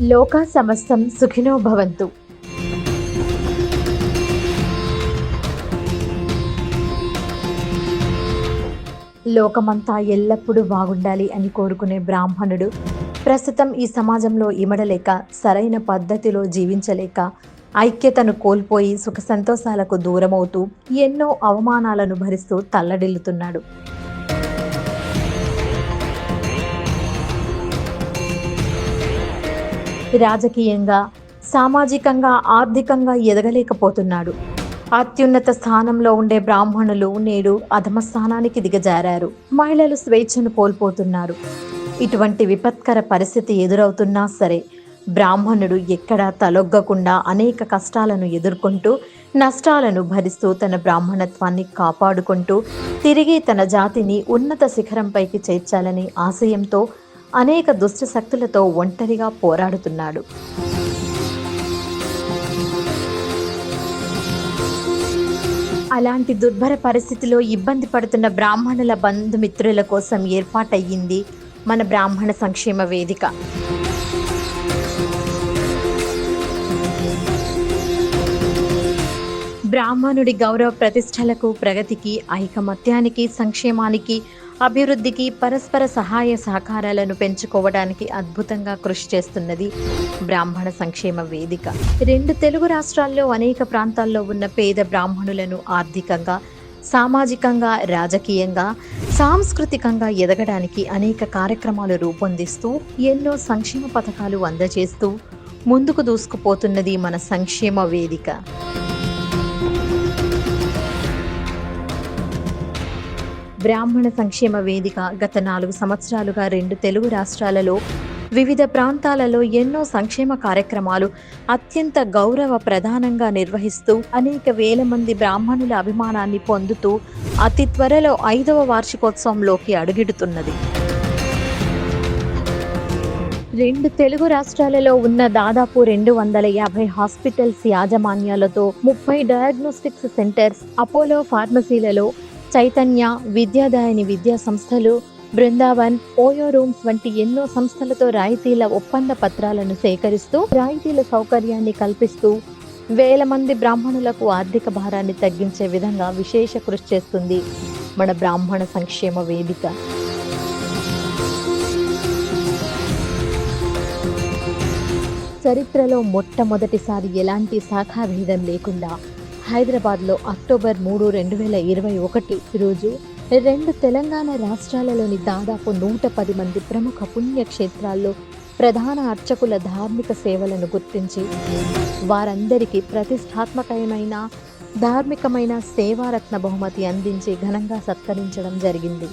లోకా సమస్తం సుఖినో భవంతు. లోకమంతా ఎల్లప్పుడూ బాగుండాలి అని కోరుకునే బ్రాహ్మణుడు ప్రస్తుతం ఈ సమాజంలో ఇమడలేక, సరైన పద్ధతిలో జీవించలేక, ఐక్యతను కోల్పోయి సుఖ సంతోషాలకు దూరమవుతూ ఎన్నో అవమానాలను భరిస్తూ తల్లడిల్లుతున్నాడు. రాజకీయంగా, సామాజికంగా, ఆర్థికంగా ఎదగలేకపోతున్నాడు. అత్యున్నత స్థానంలో ఉండే బ్రాహ్మణులు నేడు అధమ స్థానానికి దిగజారారు. మహిళలు స్వేచ్ఛను కోల్పోతున్నారు. ఇటువంటి విపత్కర పరిస్థితి ఎదురవుతున్నా సరే బ్రాహ్మణుడు ఎక్కడా తలొగ్గకుండా అనేక కష్టాలను ఎదుర్కొంటూ, నష్టాలను భరిస్తూ తన బ్రాహ్మణత్వాన్ని కాపాడుకుంటూ తిరిగి తన జాతిని ఉన్నత శిఖరంపైకి చేర్చాలని ఆశయంతో అనేక దుష్ట శక్తులతో ఒంటరిగా పోరాడుతున్నాడు. అలాంటి దుర్భర పరిస్థితిలో ఇబ్బంది పడుతున్న బ్రాహ్మణుల బంధుమిత్రుల కోసం ఏర్పాటయ్యింది మన బ్రాహ్మణ సంక్షేమ వేదిక. బ్రాహ్మణుడి గౌరవ ప్రతిష్టలకు, ప్రగతికి, ఐకమత్యానికి, సంక్షేమానికి, అభివృద్ధికి, పరస్పర సహాయ సహకారాలను పెంచుకోవడానికి అద్భుతంగా కృషి చేస్తున్నది బ్రాహ్మణ సంక్షేమ వేదిక. 2 తెలుగు రాష్ట్రాల్లో అనేక ప్రాంతాల్లో ఉన్న పేద బ్రాహ్మణులను ఆర్థికంగా, సామాజికంగా, రాజకీయంగా, సాంస్కృతికంగా ఎదగడానికి అనేక కార్యక్రమాలు రూపొందిస్తూ ఎన్నో సంక్షేమ పథకాలు అందజేస్తూ ముందుకు దూసుకుపోతున్నది మన సంక్షేమ వేదిక. బ్రాహ్మణ సంక్షేమ వేదిక గత 4 సంవత్సరాలుగా 2 తెలుగు రాష్ట్రాలలో వివిధ ప్రాంతాలలో ఎన్నో సంక్షేమ కార్యక్రమాలు అత్యంత గౌరవ ప్రధానంగా నిర్వహిస్తూ అనేక వేల మంది బ్రాహ్మణుల అభిమానాన్ని పొందుతూ అతి త్వరలో 5వ వార్షికోత్సవంలోకి అడుగిడుతున్నది. 2 తెలుగు రాష్ట్రాలలో ఉన్న దాదాపు 250 హాస్పిటల్స్ యాజమాన్యాలతో 30 డయాగ్నోస్టిక్స్ సెంటర్స్, అపోలో ఫార్మసీలలో, చైతన్య, విద్యాదాయని విద్యా సంస్థలు, బృందావన్, ఓయో రూమ్స్ వంటి ఎన్నో సంస్థలతో రాయితీల ఒప్పంద పత్రాలను సేకరిస్తూ రాయితీల సౌకర్యాన్ని కల్పిస్తూ వేల మంది బ్రాహ్మణులకు ఆర్థిక భారాన్ని తగ్గించే విధంగా విశేష కృషి చేస్తుంది మన బ్రాహ్మణ సంక్షేమ వేదిక. చరిత్రలో మొట్టమొదటిసారి ఎలాంటి శాఖాభేదం లేకుండా హైదరాబాద్లో అక్టోబర్ 3, 2021 రోజు 2 తెలంగాణ రాష్ట్రాలలోని దాదాపు 110 మంది ప్రముఖ పుణ్యక్షేత్రాల్లో ప్రధాన అర్చకుల ధార్మిక సేవలను గుర్తించి వారందరికీ ప్రతిష్టాత్మకమైన ధార్మికమైన సేవారత్న బహుమతి అందించి ఘనంగా సత్కరించడం జరిగింది.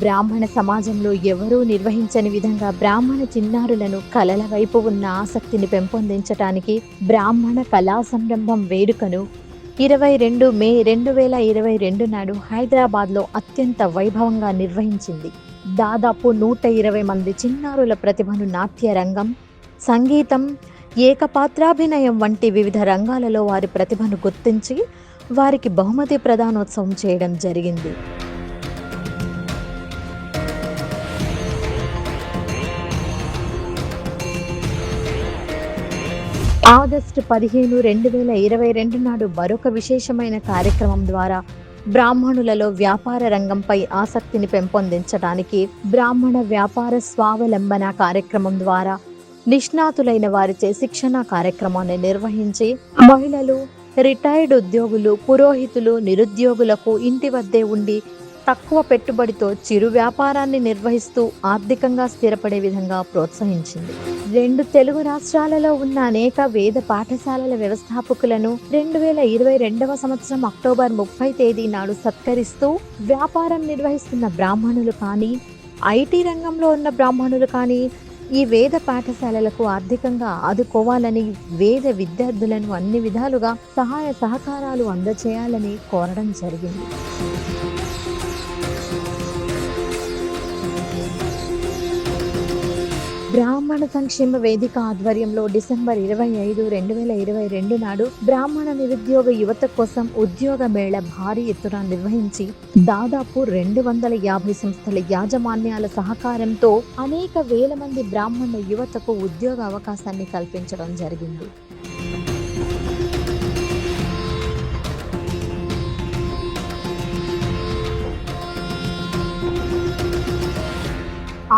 బ్రాహ్మణ సమాజంలో ఎవరూ నిర్వహించని విధంగా బ్రాహ్మణ చిన్నారులను కళల వైపు ఉన్న ఆసక్తిని పెంపొందించడానికి బ్రాహ్మణ కళా సంరంభం వేడుకను 22 మే 2022 నాడు హైదరాబాద్లో అత్యంత వైభవంగా నిర్వహించింది. దాదాపు 120 మంది చిన్నారుల ప్రతిభను నాట్య రంగం, సంగీతం, ఏకపాత్రాభినయం వంటి వివిధ రంగాలలో వారి ప్రతిభను గుర్తించి వారికి బహుమతి ప్రదానోత్సవం చేయడం జరిగింది. ఆగస్టు 15, 2022 నాడు మరొక విశేషమైన కార్యక్రమం ద్వారా బ్రాహ్మణులలో వ్యాపార రంగంపై ఆసక్తిని పెంపొందించడానికి బ్రాహ్మణ వ్యాపార స్వావలంబన కార్యక్రమం ద్వారా నిష్ణాతులైన వారిచే శిక్షణ కార్యక్రమాన్ని నిర్వహించి మహిళలు, రిటైర్డ్ ఉద్యోగులు, పురోహితులు, నిరుద్యోగులకు ఇంటి వద్దే ఉండి తక్కువ పెట్టుబడితో చిరు వ్యాపారాన్ని నిర్వహిస్తూ ఆర్థికంగా స్థిరపడే విధంగా ప్రోత్సహించింది. 2 తెలుగు రాష్ట్రాలలో ఉన్న అనేక వేద పాఠశాలల వ్యవస్థాపకులను 2022వ సంవత్సరం అక్టోబర్ 30 తేదీ నాడు సత్కరిస్తూ వ్యాపారం నిర్వహిస్తున్న బ్రాహ్మణులు కానీ, ఐటీ రంగంలో ఉన్న బ్రాహ్మణులు కానీ ఈ వేద పాఠశాలలకు ఆర్థికంగా ఆదుకోవాలని, వేద విద్యార్థులను అన్ని విధాలుగా సహాయ సహకారాలు అందచేయాలని కోరడం జరిగింది. బ్రాహ్మణ బ్రాహ్మణ సంక్షేమ వేదిక ఆధ్వర్యంలో డిసెంబర్ 25, 2022 నాడు బ్రాహ్మణ నిరుద్యోగ యువత కోసం ఉద్యోగ మేళ భారీ ఎత్తున నిర్వహించి దాదాపు 250 సంస్థల యాజమాన్యాల సహకారంతో అనేక వేల మంది బ్రాహ్మణ యువతకు ఉద్యోగ అవకాశాన్ని కల్పించడం జరిగింది.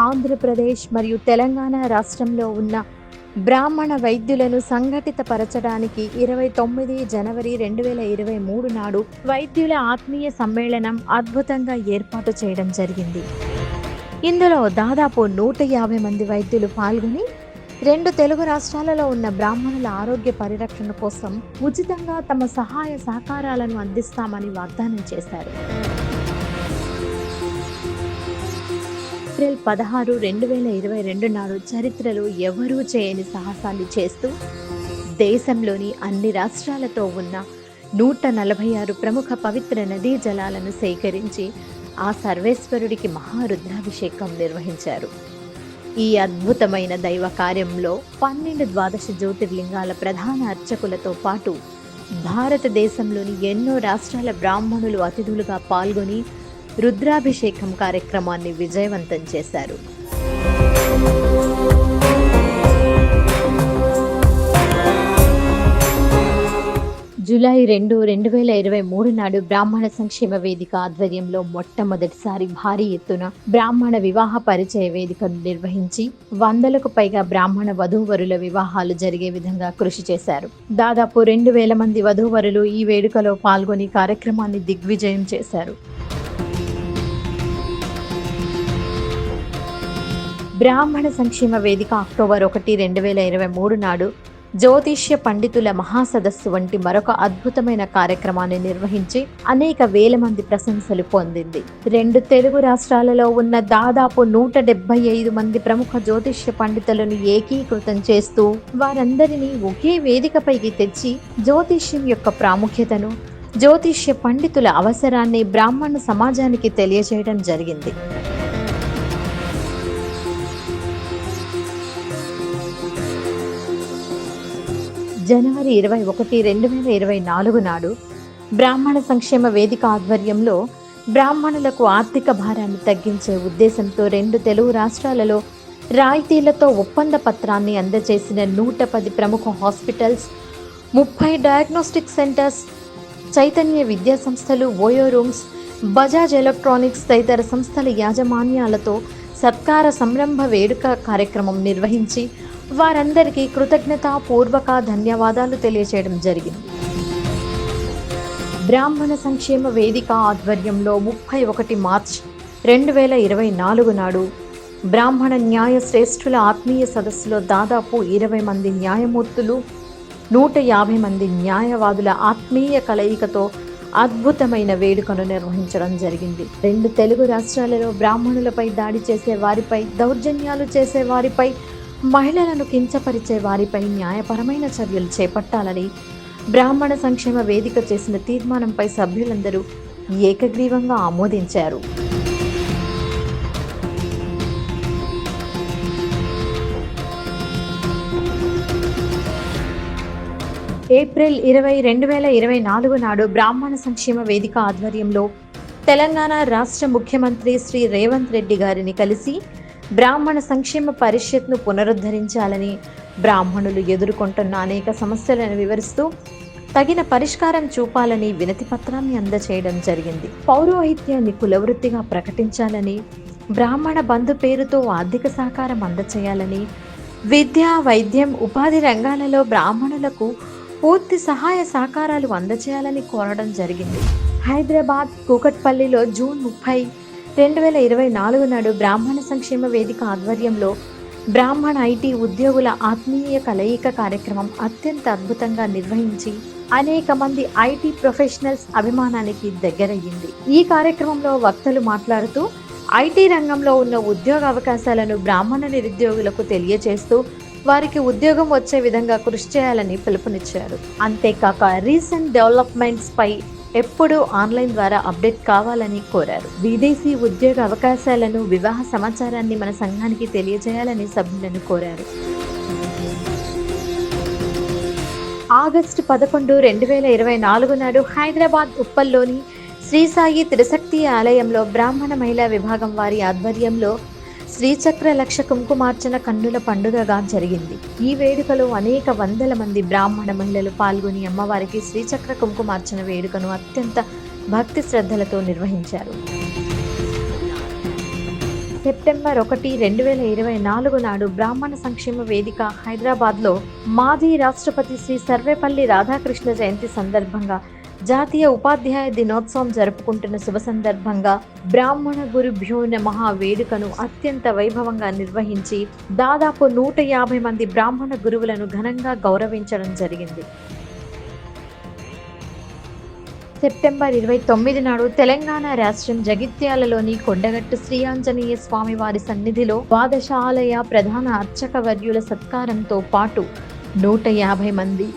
ఆంధ్రప్రదేశ్ మరియు తెలంగాణ రాష్ట్రంలో ఉన్న బ్రాహ్మణ వైద్యులను సంఘటిత పరచడానికి 29 జనవరి 2023 నాడు వైద్యుల ఆత్మీయ సమ్మేళనం అద్భుతంగా ఏర్పాటు చేయడం జరిగింది. ఇందులో దాదాపు 150 మంది వైద్యులు పాల్గొని 2 తెలుగు రాష్ట్రాలలో ఉన్న బ్రాహ్మణుల ఆరోగ్య పరిరక్షణ కోసం ఉచితంగా తమ సహాయ సహకారాలను అందిస్తామని వాగ్దానం చేశారు. ఏప్రిల్ 16, 2022 నాడు చరిత్రలో ఎవరూ చేయని సాహసాన్ని చేస్తూ దేశంలోని అన్ని రాష్ట్రాలతో ఉన్న 146 ప్రముఖ పవిత్ర నదీ జలాలను సేకరించి ఆ సర్వేశ్వరుడికి మహారుద్రాభిషేకం నిర్వహించారు. ఈ అద్భుతమైన దైవ కార్యంలో 12 ద్వాదశ జ్యోతిర్లింగాల ప్రధాన అర్చకులతో పాటు భారతదేశంలోని ఎన్నో రాష్ట్రాల బ్రాహ్మణులు అతిథులుగా పాల్గొని రుద్రాభిషేకం కార్యక్రమాన్ని విజయవంతం చేశారు. జూలై 2, 2023 నాడు బ్రాహ్మణ సంక్షేమ వేదిక ఆధ్వర్యంలో మొట్టమొదటిసారి భారీ ఎత్తున బ్రాహ్మణ వివాహ పరిచయ వేదికను నిర్వహించి 100కు పైగా బ్రాహ్మణ వధూవరుల వివాహాలు జరిగే విధంగా కృషి చేశారు. దాదాపు 2000 మంది వధూవరులు ఈ వేడుకలో పాల్గొని కార్యక్రమాన్ని దిగ్విజయం చేశారు. బ్రాహ్మణ సంక్షేమ వేదిక అక్టోబర్ 1, 2023 నాడు జ్యోతిష్య పండితుల మహాసదస్సు వంటి మరొక అద్భుతమైన కార్యక్రమాన్ని నిర్వహించి అనేక వేల మంది ప్రశంసలు పొందింది. 2 తెలుగు రాష్ట్రాలలో ఉన్న దాదాపు 175 మంది ప్రముఖ జ్యోతిష్య పండితులను ఏకీకృతం చేస్తూ వారందరినీ ఒకే వేదికపైకి తెచ్చి జ్యోతిష్యం యొక్క ప్రాముఖ్యతను, జ్యోతిష్య పండితుల అవసరాన్ని బ్రాహ్మణ సమాజానికి తెలియజేయడం జరిగింది. జనవరి 21, 2024 నాడు బ్రాహ్మణ సంక్షేమ వేదిక ఆధ్వర్యంలో బ్రాహ్మణులకు ఆర్థిక భారాన్ని తగ్గించే ఉద్దేశంతో 2 తెలుగు రాష్ట్రాలలో రాయితీలతో ఒప్పంద పత్రాన్ని అందజేసిన 110 ప్రముఖ హాస్పిటల్స్, 30 డయాగ్నోస్టిక్ సెంటర్స్, చైతన్య విద్యా సంస్థలు, ఓయో రూమ్స్, బజాజ్ ఎలక్ట్రానిక్స్ తదితర సంస్థల యాజమాన్యాలతో సత్కార సంరంభ వేడుక కార్యక్రమం నిర్వహించి వారందరికీ కృతజ్ఞతాపూర్వక ధన్యవాదాలు తెలియజేయడం జరిగింది. బ్రాహ్మణ సంక్షేమ వేదిక ఆధ్వర్యంలో 31 మార్చ్ 2024 నాడు బ్రాహ్మణ న్యాయ శ్రేష్ఠుల ఆత్మీయ సదస్సులో దాదాపు 20 మంది న్యాయమూర్తులు, 150 మంది న్యాయవాదుల ఆత్మీయ కలయికతో అద్భుతమైన వేడుకను నిర్వహించడం జరిగింది. 2 తెలుగు రాష్ట్రాలలో బ్రాహ్మణులపై దాడి చేసే వారిపై, దౌర్జన్యాలు చేసే వారిపై, మహిళలను కించపరిచే వారిపై న్యాయపరమైన చర్యలు చేపట్టాలని బ్రాహ్మణ సంక్షేమ వేదిక చేసిన తీర్మానంపై సభ్యులందరూ ఏకగ్రీవంగా ఆమోదించారు. ఏప్రిల్ 20, 2024 నాడు బ్రాహ్మణ సంక్షేమ వేదిక ఆధ్వర్యంలో తెలంగాణ రాష్ట్ర ముఖ్యమంత్రి శ్రీ రేవంత్ రెడ్డి గారిని కలిసి బ్రాహ్మణ సంక్షేమ పరిషత్ను పునరుద్ధరించాలని, బ్రాహ్మణులు ఎదుర్కొంటున్న అనేక సమస్యలను వివరిస్తూ తగిన పరిష్కారం చూపాలని వినతి పత్రాన్ని అందజేయడం జరిగింది. పౌరోహిత్యాన్ని కులవృత్తిగా ప్రకటించాలని, బ్రాహ్మణ బంధు పేరుతో ఆర్థిక సహకారం అందచేయాలని, విద్య, వైద్యం, ఉపాధి రంగాలలో బ్రాహ్మణులకు పూర్తి సహాయ సహకారాలు అందచేయాలని కోరడం జరిగింది. హైదరాబాద్ కూకట్పల్లిలో జూన్ 30, 2024 నాడు బ్రాహ్మణ సంక్షేమ వేదిక ఆధ్వర్యంలో బ్రాహ్మణ ఐటీ ఉద్యోగుల ఆత్మీయ కలయిక కార్యక్రమం అత్యంత అద్భుతంగా నిర్వహించి అనేక మంది ఐటీ ప్రొఫెషనల్స్ అభిమానానికి దగ్గరయ్యింది. ఈ కార్యక్రమంలో వక్తలు మాట్లాడుతూ ఐటీ రంగంలో ఉన్న ఉద్యోగ అవకాశాలను బ్రాహ్మణ నిరుద్యోగులకు తెలియజేస్తూ వారికి ఉద్యోగం వచ్చే విధంగా కృషి చేయాలని పిలుపునిచ్చారు. అంతేకాక రీసెంట్ డెవలప్మెంట్స్ పై ఎప్పుడూ ఆన్లైన్ ద్వారా అప్డేట్ కావాలని కోరారు. విదేశీ ఉద్యోగ అవకాశాలను, వివాహ సమాచారాన్ని మన సంఘానికి తెలియజేయాలని సభ్యులను కోరారు. ఆగస్టు 11, 2024 నాడు హైదరాబాద్ ఉప్పల్లోని శ్రీ సాయి త్రిశక్తి ఆలయంలో బ్రాహ్మణ మహిళా విభాగం వారి ఆధ్వర్యంలో శ్రీచక్ర లక్ష కుంకుమార్చన కన్నుల పండుగగా జరిగింది. ఈ వేడుకలో అనేక వందల మంది బ్రాహ్మణ మహిళలు పాల్గొని అమ్మవారికి శ్రీచక్ర కుంకుమార్చన వేడుకను అత్యంత భక్తి శ్రద్ధలతో నిర్వహించారు. సెప్టెంబర్ 1, 2024 నాడు బ్రాహ్మణ సంక్షేమ వేదిక హైదరాబాద్లో మాజీ రాష్ట్రపతి శ్రీ సర్వేపల్లి రాధాకృష్ణ జయంతి సందర్భంగా జాతీయ ఉపాధ్యాయ దినోత్సవం జరుపుకుంటున్న శుభ సందర్భంగా బ్రాహ్మణ గురుభ్యో నమః వేడుకను అత్యంత వైభవంగా నిర్వహించి దాదాపు 150 మంది బ్రాహ్మణ గురువులను ఘనంగా గౌరవించడం జరిగింది. సెప్టెంబర్ 29 నాడు తెలంగాణ రాష్ట్రం జగిత్యాలలోని కొండగట్టు శ్రీ ఆంజనేయ స్వామి వారి సన్నిధిలో ద్వాదశాలయ ప్రధాన అర్చక వర్యుల సత్కారంతో పాటు 150 మంది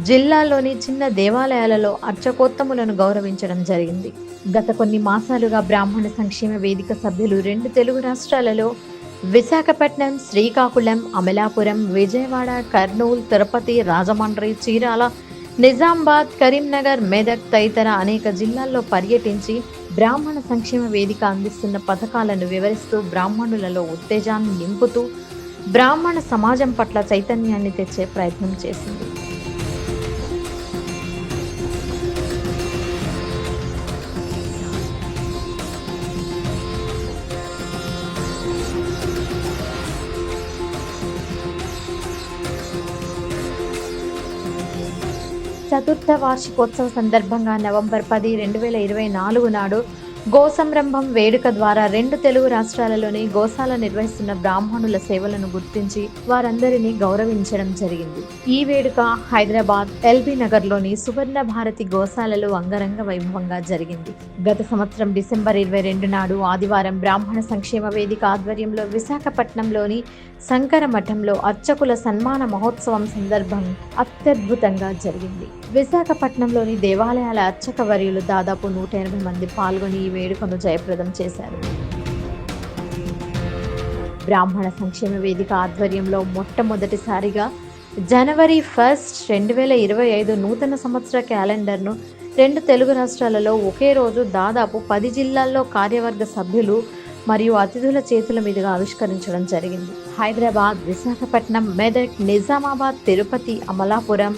జిల్లాలోని చిన్న దేవాలయాలలో అర్చకోత్తములను గౌరవించడం జరిగింది. గత కొన్ని మాసాలుగా బ్రాహ్మణ సంక్షేమ వేదిక సభ్యులు 2 తెలుగు రాష్ట్రాలలో విశాఖపట్నం, శ్రీకాకుళం, అమలాపురం, విజయవాడ, కర్నూలు, తిరుపతి, రాజమండ్రి, చీరాల, నిజామాబాద్, కరీంనగర్, మెదక్ తదితర అనేక జిల్లాల్లో పర్యటించి బ్రాహ్మణ సంక్షేమ వేదిక అందిస్తున్న పథకాలను వివరిస్తూ బ్రాహ్మణులలో ఉత్తేజాన్ని నింపుతూ బ్రాహ్మణ సమాజం పట్ల చైతన్యాన్ని తెచ్చే ప్రయత్నం చేసింది. చతుర్థ వార్షికోత్సవ సందర్భంగా నవంబర్ 10, 2024 నాడు గోసంరంభం వేడుక ద్వారా 2 తెలుగు రాష్ట్రాలలోని గోశాల నిర్వహిస్తున్న బ్రాహ్మణుల సేవలను గుర్తించి వారందరినీ గౌరవించడం జరిగింది. ఈ వేడుక హైదరాబాద్ ఎల్బీ నగర్లోని సువర్ణ భారతి గోశాలలో అంగరంగ వైభవంగా జరిగింది. గత సంవత్సరం డిసెంబర్ 22 నాడు ఆదివారం బ్రాహ్మణ సంక్షేమ వేదిక ఆధ్వర్యంలో విశాఖపట్నంలోని శంకర మఠంలో అర్చకుల సన్మాన మహోత్సవం సందర్భం అత్యద్భుతంగా జరిగింది. విశాఖపట్నంలోని దేవాలయాల అర్చక వర్యులు దాదాపు 180 మంది పాల్గొని ఈ వేడుకను జయప్రదం చేశారు. బ్రాహ్మణ సంక్షేమ వేదిక ఆధ్వర్యంలో మొట్టమొదటిసారిగా జనవరి 1, 2025 నూతన సంవత్సర క్యాలెండర్ను 2 తెలుగు రాష్ట్రాలలో ఒకే రోజు దాదాపు 10 జిల్లాల్లో కార్యవర్గ సభ్యులు మరియు అతిథుల చేతుల మీదుగా ఆవిష్కరించడం జరిగింది. హైదరాబాద్, విశాఖపట్నం, మెదక్, నిజామాబాద్, తిరుపతి, అమలాపురం,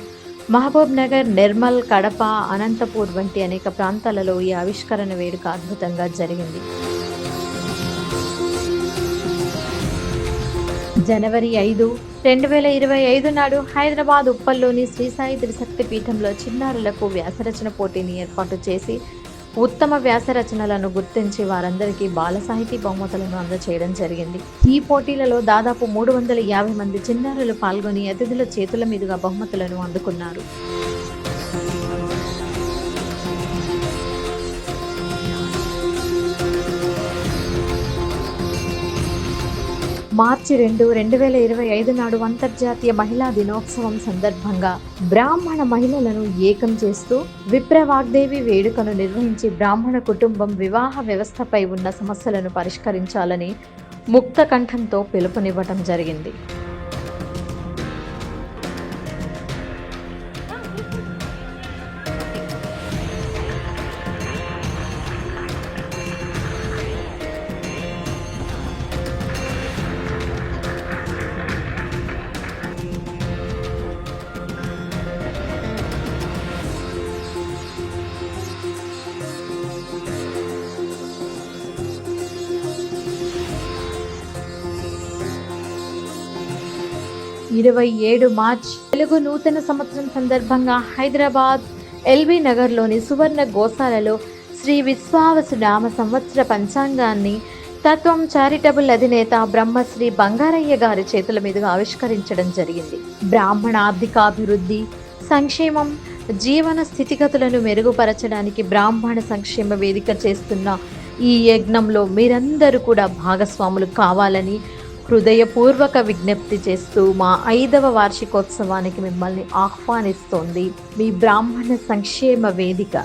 మహబూబ్ నగర్, నిర్మల్, కడప, అనంతపూర్ వంటి అనేక ప్రాంతాలలో ఈ ఆవిష్కరణ వేడుక అద్భుతంగా జరిగింది. జనవరి 5, 2025 నాడు హైదరాబాద్ ఉప్పల్లోని శ్రీ సాయి త్రిశక్తి పీఠంలో చిన్నారులకు వ్యాసరచన పోటీని ఏర్పాటు చేసి ఉత్తమ వ్యాసరచనలను గుర్తించి వారందరికీ బాల సాహితీ బహుమతులను అందజేయడం జరిగింది. ఈ పోటీలలో దాదాపు 350 మంది చిన్నారులు పాల్గొని అతిథుల చేతుల మీదుగా బహుమతులను అందుకున్నారు. మార్చి 2, 2025 నాడు అంతర్జాతీయ మహిళా దినోత్సవం సందర్భంగా బ్రాహ్మణ మహిళలను ఏకం చేస్తూ విప్రవాగ్దేవి వేడుకను నిర్వహించి బ్రాహ్మణ కుటుంబం వివాహ వ్యవస్థపై ఉన్న సమస్యలను పరిష్కరించాలని ముక్త కంఠంతో పిలుపునివ్వటం జరిగింది. మార్చి 27 తెలుగు నూతన సంవత్సరం సందర్భంగా హైదరాబాద్ ఎల్బీ నగర్లోని సువర్ణ గోశాలలో శ్రీ విశ్వావసునామ సంవత్సర పంచాంగాన్ని తత్వం చారిటబుల్ అధినేత బ్రహ్మశ్రీ బంగారయ్య గారి చేతుల మీదుగా ఆవిష్కరించడం జరిగింది. బ్రాహ్మణ ఆర్థికాభివృద్ధి, సంక్షేమం, జీవన స్థితిగతులను మెరుగుపరచడానికి బ్రాహ్మణ సంక్షేమ వేదిక చేస్తున్న ఈ యజ్ఞంలో మీరందరూ కూడా భాగస్వాములు కావాలని హృదయపూర్వక విజ్ఞప్తి చేస్తూ మా 5వ వార్షికోత్సవానికి మిమ్మల్ని ఆహ్వానిస్తోంది మీ బ్రాహ్మణ సంక్షేమ వేదిక.